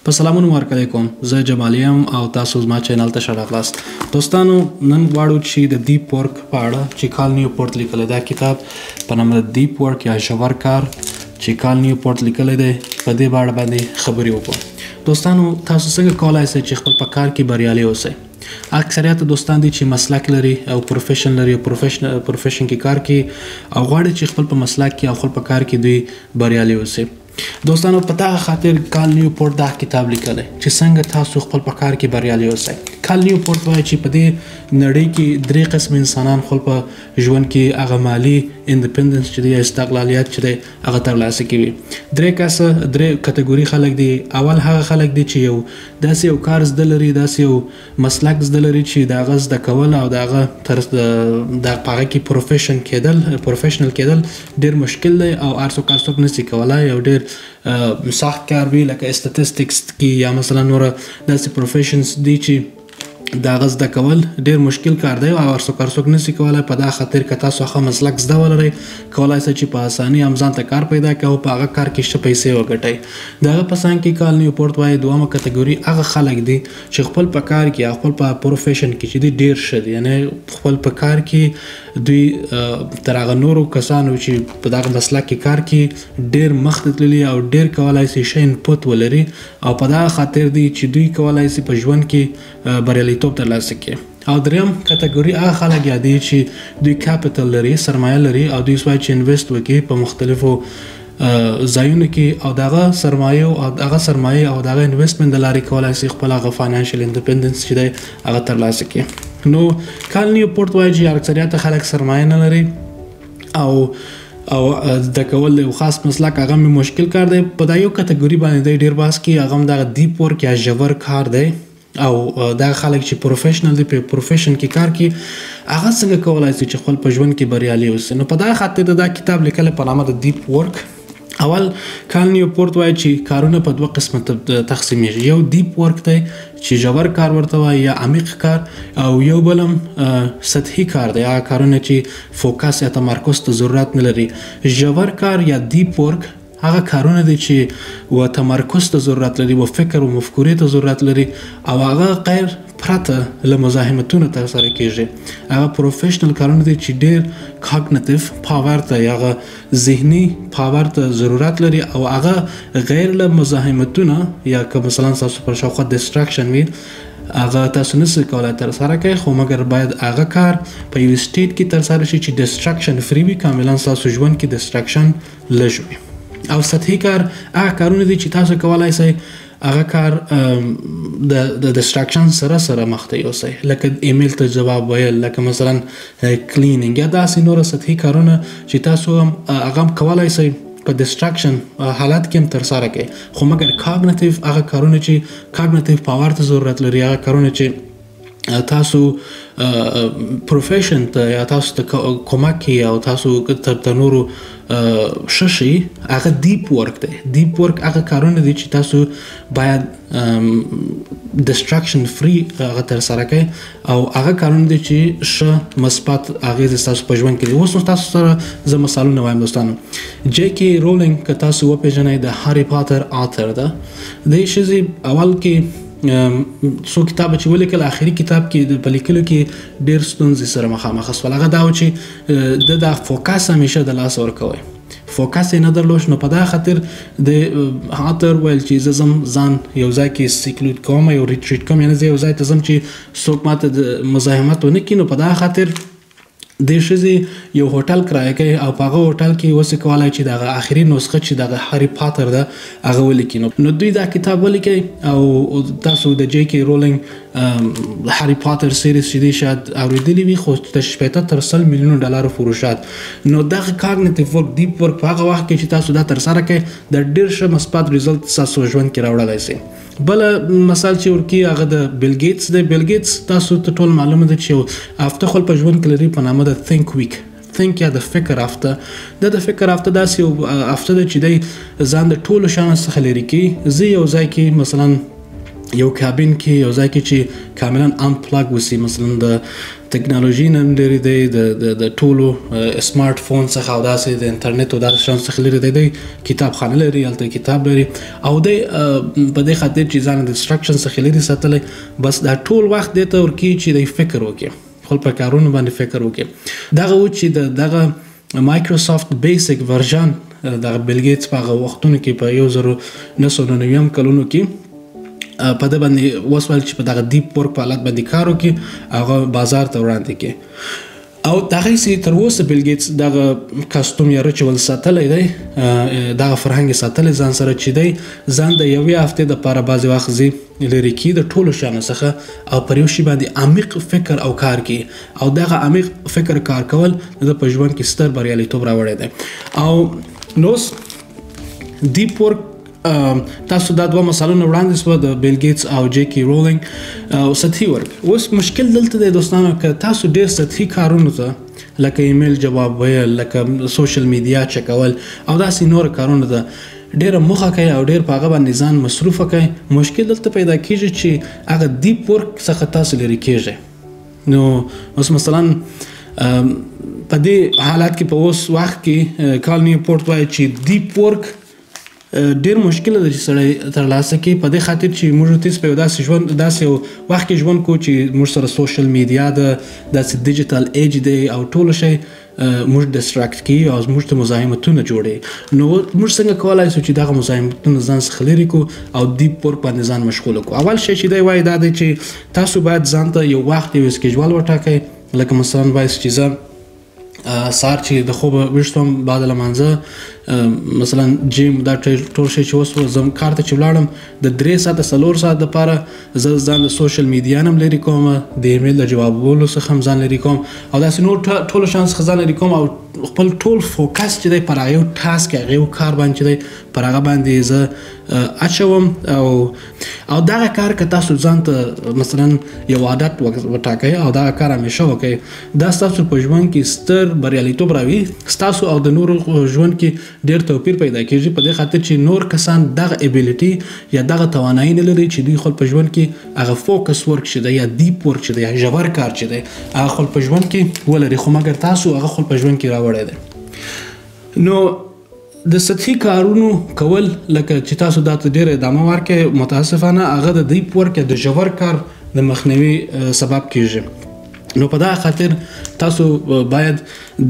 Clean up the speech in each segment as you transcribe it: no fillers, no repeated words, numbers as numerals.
په سلامونه ورکړی کوم زه جمال یم او تاسو زما چینل ته ښه راغلاست. دوستانو نن غواړو چې د دیپ ورک په اړه چې کال نیوپورت لیکلی دا کتاب په نامه د دیپ ورک یا ژور کار چې کال نیوپورت لیکلی دی په دې اړه باندې خبرې وکړو. دوستانو تاسو څنګه کولی شئ چې خپل په کار کې بریالي اوسئ؟ اکثریت دوستان دي چې مسلک لري او پروفیشن لري او پروفیشن کې کار کوي او غواړي چې خپل په مسلک کې او خپل په کار کې دوی بریالي اوسئ. دوستانو په دغه خاطر کال نیوپورت دا کتاب لیکلی چې څنګه تاسو خپل په کار کې بریالي اوسئ. کال نیوپورت وایي چې په دې نړۍ کې درې قسم انسانان خپل په ژوند کې هغه مالي انډیپندنس چې دی یا استقلالیت چې دی هغه ترلاسه کوي. درې کټګوري خلک دي. اول هغه خلک دي چې یو داسې یو کار زده لري، داسې یو مسلک زده لري چې د هغه زده کول او د هغه د هغه کې پروفیشنل کېدل ډېر مشکل دی او هر څوک نشي کولی. یو ډېر سخت کار وي لکه استاتستیکس کې یا مثلا نور داسې پروفیشنز دي چې د هغه زده کول ډېر مشکل کار دی او هر څوک نشي کولی. په دا خاطر که تاسو هغه مسلک زده ولرئ کولی شئ چې په اساني هم ځان ته کار پیدا کړئ او په هغه کار کې ښه پیسې وګټئ. د هغه په څنګ کې کال نیوپورت وایي دویمه کټګوري هغه خلک دي چې خپل په کار کې یا خپل په پروفیشن کې چې دی ډېر ښه دي، یعنې خپل په کار کې دوی تر هغه نورو کسانو چې په دغه مسلک کې کار کوي ډېر مخته تللي او ډېر کولی شي ښه انپوت ولري او په دغه خاطر دی چې دوی کولی شي په ژوند کې بریالیتوب ترلاسه کړي. او دریم کټګوري هغه خلک یادوي چې دوی کاپیټل لري، سرمایه لري او دوی وایي چې انویسټ وکړي په مختلفو ځایونو کې او دغه سرمایه او دغه انویسټمنټ د لارې کولی شي خپل هغه فاینانشل انډیپندنس چې دی هغه ترلاسه کړي. نو کال نیوپورت وایي چې اکثریت خلک سرمایه نه لري او زده کول یو خاص مسلک هغه مې مشکل کار دی. په دا یو کټګوري باندې دی ډېر بحث کوي، هغه هم دغه دیپ ورک یا ژور کار دی او دا خلک چې پروفیشنل دي په پروفیشن کې کار کوي هغه څنګه کولی شي چې خپل په ژوند کې بریالي اوسي. نو په دا خاطر دا کتاب لیکلی په نامه د دیپ ورک. اول کال نیوپورت وایي چې کارونه په دوه قسمه تقسیمیږي. یو دیپ ورک دی چې ژور کار ورته وایي یا عمیق کار، او یو بل هم سطحي کار دی، هغه کارونه چې فوکس یا تمرکز ته ضرورت نه لري. ژور کار یا دیپ ورک هغه کارونه دي چې و تمرکز ته ضرورت لري، و فکر و مفکورې ته ضرورت لري او هغه غیر پرته له مزاحمتونو ترسره کیږي. هغه پروفیشنل کارونه دي چې ډېر کاګنیټیو پاور ته یا هغه ذهني پاور ته ضرورت لري او هغه غیر له مزاحمتونو یا که مثلا تاسو پر شاوخوا ډسټراکشن وي هغه تاسو نشئ کولی ترسره کړئ، خو مګر باید هغه کار په یو سټیټ کې ترسره شي چې ډسټراکشن فری وي، کاملا تاسو ژوند کې ډسټراکشن لږ وي. او سطحي کار هغه کارونه دي چې تاسو کولی شئ هغه کار د ډسټراکشن سره مخ ته یوسئ، لکه ایمیل ته جواب ویل، لکه مثلا کلینینګ یا داسې نور سطحي کارونه چې تاسو هم هغه کولی شئ په ډسټراکشن حالت کې هم ترسره کړئ. خو مګر کاګنیټیو هغه کارونه چې کاګنیټیو پاور ته ضرورت لري، هغه کارونه چې تاسو پروفیشن ته یا تاسو ته کمک کوي او تاسو تر نورو ښه شي، هغه دیپ ورک دی. دیپ ورک هغه کارونه دي چې تاسو باید ډسټراکشن فری هغه ترسره کړئ او هغه کارونه دي چې ښه مثبت اغېزې ستاسو په ژوند کې دي. اوس نو تاسو سره زه مثالونه وایم. دوستانو جی کې رولینګ که تاسو وپېژنئ د هاري پاتر آتر ده، دې ښځې اول کې څو کتابه چې ولیکل آخري کتاب کې په لیکلو کې ډېر ستونزې سره مخامخ شول. هغه دا و چې د فوکس همیشه د لاسه ورکوئ، فوکس یې نه درلود. نو په دا خاطر د آتر ویل چې زه ځم ځان یو ځای کې سیکلوډ کوم، یو ریټریټ کوم، یعنې زه یو ځای ته ځم چې څوک ماته د مزاحمت ونه کړي. نو په دا خاطر دې ښځې یو هوټل کرایه کوي او په هغه هوټل کې اوس یې کولی چې دغه آخري نسخه چې دغه هاري پاتر ده هغه ولیکي. نو دوی دا کتاب ولیکئ او تاسو د جی کې رولینګ هاري پاتر سیریز چې دی شاید اورېدلي وي، خو د 50 تر 100 میلیونو ډالرو فروشات. نو دغه کاګنیټیو ورک دیپ ورک په هغه وخت کې چې تاسو دا ترسره کړئ د ډېر ښه مثبت ریزلټ ستاسو ژوند کې راوړلی شي. بل مثال چې ورکي هغه د بیل گیټس دی. بیل گیټس تاسو ته ټول معلومه ده چې هفته خپل په ژوند کې لري په نامه د تھنک ویک. تھنک یا د فکر هفته، د فکر هفته داسې یو هفته ده چې دی ځان د ټولو شیانو څخه لرې کوي. زه یو ځای کې مثلا یو کابین کې یو ځای کې چې کاملا انپلاګ وسی مثلا د ټکنالوژي نه لري د ټولو سمارټ فون څخه او داسې د انټرنیټ او داسې شان څخه لري دی کتابخانه لري هلته کتاب لري او دی په دې خاطر چې ځان د ډسټرکشن څخه لري ساتلی بس دا ټول وخت دی ته ورکوي چې دی فکر وکړي خپل په کارونو باندې فکر وکړي دغه و چې دغه مایکروسافت بیسیک ورژن دغه بیل ګیټس په هغه وختونو کې په 1999 کلونو کې په دې باندې وسول چې په دغه دیپ ورک په حالت باندې کار وکړي هغه بازار ته وړاندې کړي او دغه سي تر اوسه بیل ګیټس دغه کاستوم یا ریچول ساتلی دی دغه فرهنګ ساتلی ځان سره چې دی ځان د یوې هفتې دپاره بعضې وخت ځي لرې کړي د ټولو شیانو څخه او پر یو شي باندې عمیق فکر او کار کوي او دغه عمیق فکر کار کول د په ژوند کې ستر بریالیتوب راوړی دی او نو دیپ ورک تاسو دا دوه مثالونه وړاندې سوه د بیل ګیټس او جی کی رولینګ او سطحي ورک اوس مشکل دلته دی دوستانو که تاسو ډېر سطحي کارونو ته لکه ایمیل جواب ویل لکه سوشل میډیا چکول او داسې نور کارونه ته ډېره موخه کوي او ډېر په هغه باندې ځان مصروفه کوي مشکل دلته پیدا کېږي چې هغه دیپ ورک څخه تاسو لرې کېږئ نو اوس مثلا په دې حالات کې په اوس وخت کې کال نیوپورټ وایي چې دیپ ورک ډېر مشکل ده چې سړی ترلاسه کړي په دې خاطر چې موږ تیز په یو داسې وخت کې ژوند کوو چې موږ سره سوشل میډیا ده داسې ډیجیټل ایج دی او ټولو شی موږ ډسټراکټ کوي او موږ ته مزاحمتونه جوړوي نو موږ څنګه کولی شو چې دغه مزاحمتونه ځان څخه لرې کړو او دیپ ورک باندې ځان مشغوله کړو اول شی چې دی وایي دا دی چې تاسو باید ځان ته یو وخت یو سکیجول وټاکئ لکه مثلا وایي چې زه سهار چې د خوبه ویښ بعد لمانځه مثلا جیم دا ټول شی چې وسو زه کار ته چې ولاړم د 3 ساعته 4 ساعت دپاره زه ځان د سوشل میډیا نه هم لرې کوم د ایمیل د جوابولو څخه هم ځان لرې کوم او داسې نور ټولو شیانو څخه ځان لرې کوم او خپل ټول فوکس چې دی پر هغه یو ټاسک هغه یو کار باندې چې دی پر هغه باندې زه اچوم او دغه کار که تاسو ځان ته مثلا یو عادت وټاکئ او دغه کار همیشه وکړئ دا ستاسو په ژوند کې ستر بریالیتوب راوي ستاسو او د نورو ژوند کې ډېر توپیر پیدا کېږي په دې خاطر چې نور کسان دغه ایبیلیټي یا دغه توانایي نه لري چې دوی خپل په ژوند کې هغه فوکس ورک چې دی یا دیپ ورک چې دی یا ژور کار چې دی هغه خپل په ژوند کې ولري خو مګر تاسو هغه خپل په ژوند کې راوړی دی نو د سطحي کارونو کول لکه چې تاسو دا ته ډېره ادامه ورکړئ متاسفانه هغه د دیپ ورک یا د ژور کار د مخنیوي سبب کېږي نو په دغه خاطر تاسو باید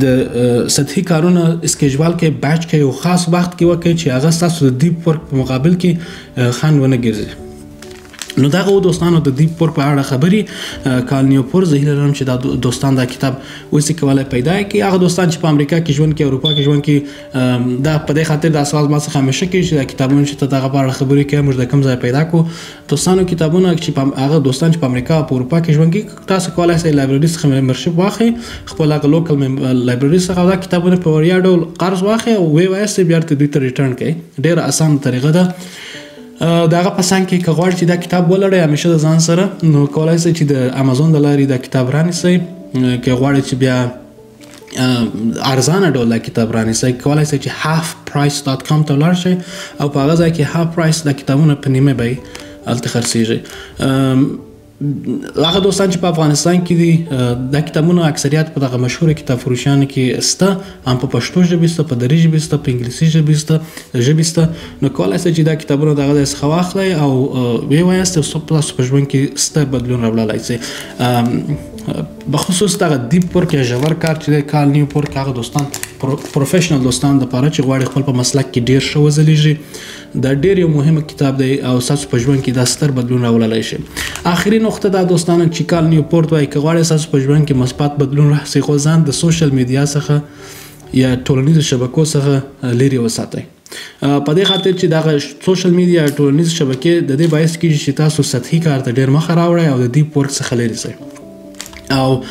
د سطحي کارونه اسکیجول کې بیچ کې یو خاص وخت کې وکړئ چې هغه ستاسو د دیپ ورک په مقابل کې خنډ ونه ګرځي نو دغه و دوستانو د دیپ ورک په اړه خبرې کال نیوپورټ زه هیله لرم چې دا دوستان دا کتاب اوسې کولی پیدا کړي هغه دوستان چې په امریکا کې ژوند کوي اروپا کې ژوند کوي دا په دې خاطر دا سوال ما څخه همیشه کوي چې دا کتابونه چې ته دغه په اړه خبرې کوې موږ د کوم ځای پیدا کړو دوستانو کتابونه چې هغه دوستان چې په امریکا او په اروپا کې ژوند کوي تاسو کولی شئ لایبرري څخه ممبرشپ واخلئ خپل هغه لوکل لایبرري څخه دا کتابونه په وړیا ډول قرض واخلئ او ویې وایاستئ بیا ورته دوی ته ریټرن کړئ ډېره اسانه طریقه ده د هغه په څنګ کې که غواړئ چې دا کتاب ولرئ همیشه د ځان سره نو کولی شئ چې د امازون د لارې دا کتاب رانیسئ که غواړئ چې بیا ارزانه ډول دا کتاب رانیسئ کولی شئ چې halfprice.com ته ولاړ شئ او په هغه ځای کې half price دا کتابونه په نیمه بیې هلته خرڅېږي هغه دوستان چې په افغانستان کې دي دا کتابونه اکثریت په دغه مشهوره کتاب فروشیانو کې شته هم په پښتو ژبې شته په دري ژبې شته په انګلیسي ژبې شته نو کولی شئ چې دا کتابونه د هغه ځای څخه واخلئ او ویې وایاست او تاسو په ژوند کې ستر بدلون راوړلی شئ بخصوص دغه دیپ ورک یا ژور کار چې دی کال نیوپورټ هغه دوستان پروفیشنل دوستان دپاره چې غواړي خپل په مسلک کې ډېر ښه وځلیږي دا ډېر یو مهمه کتاب دی او ستاسو په ژوند کې دا ستر بدلون راوړلی شي آخري نقطه دا دوستانو چې کال نیوپورټ وایي که غواړئ ستاسو په ژوند کې مثبت بدلون راسي خو ځان د سوشل میډیا څخه یا ټولنیزو شبکو څخه لرې وساتئ په دې خاطر چې دغه سوشل میډیا ټولنیز شبکې د دې باعث کېږي چې تاسو سطحي کار ته ډېر مخه راوړئ او د دیپ ورک څخه لرې شئ او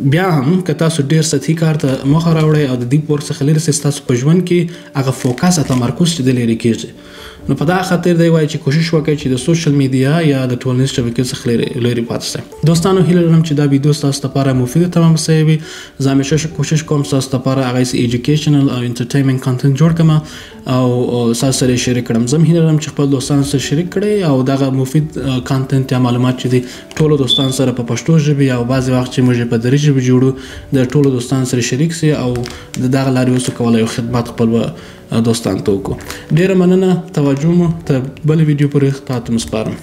بیا هم که تاسو ډېر سطحي کار ته مخه راوړئ او د دیپ ورک څخه لرې شئ ستاسو په ژوند کې هغه فوکس او تمرکز چې دی لرې کېږي نو په دا خاطر دی وایي چې کوشش وکړئ چې د سوشل میډیا یا د ټولنیز شبکې څخه لرې پاتې شئ. دوستانو هیله لرم چې دا ویډیو ستاسو لپاره مفید تمام شوی وي. زه همیشه کوشش کوم ستاسو لپاره هغه ایجوکیشنل او انټرټینمنټ کانټنټ جوړ کړم او تاسو سره شریک کړم. زه هیله لرم چې خپل دوستانو سره شریک کړئ او دغه مفید کانټنټ یا معلومات چې دي ټولو دوستانو سره په پښتو ژبه او بعضی وخت چې موږ په دري ژبه جوړو د ټولو دوستانو سره شریک سي او دغه لارې اوسو کولای یو خدمت خپل دوستانو ته وکړو. ډیره مننه توجه مو ته بل ویډیو پورې تاسو مسپارم.